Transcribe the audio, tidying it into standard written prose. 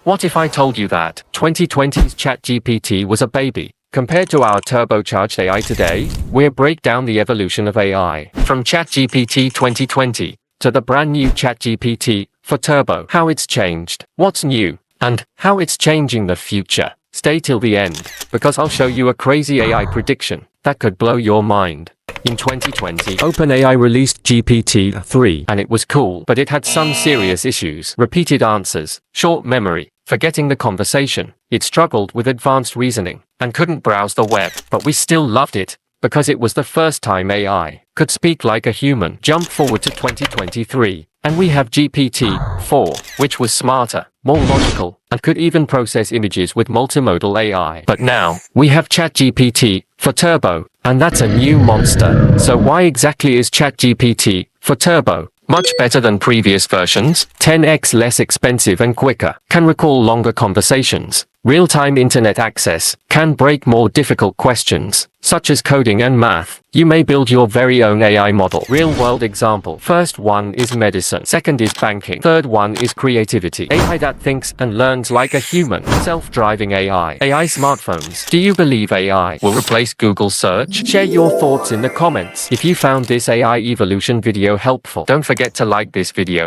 What if I told you that 2020's ChatGPT was a baby? Compared to our turbocharged AI today, we'll break down the evolution of AI, from ChatGPT 2020 to the brand new ChatGPT-4 Turbo, how it's changed, what's new, and how it's changing the future. Stay till the end, because I'll show you a crazy AI prediction that could blow your mind. In 2020, OpenAI released GPT-3, and it was cool, but it had some serious issues. Repeated answers, short memory, forgetting the conversation. It struggled with advanced reasoning, and couldn't browse the web. But we still loved it, because it was the first time AI could speak like a human. Jump forward to 2023, and we have GPT-4, which was smarter, more logical, and could even process images with multimodal AI. But now, we have ChatGPT-4 Turbo, and that's a new monster. So why exactly is ChatGPT-4 Turbo much better than previous versions? 10x less expensive and quicker, can recall longer conversations, real-time internet access, can break more difficult questions, such as coding and math. You may build your very own AI model. Real-world example. First one is medicine. Second is banking. Third one is creativity. AI that thinks and learns like a human. Self-driving AI. AI smartphones. Do you believe AI will replace Google search? Share your thoughts in the comments. If you found this AI evolution video helpful, don't forget to like this video.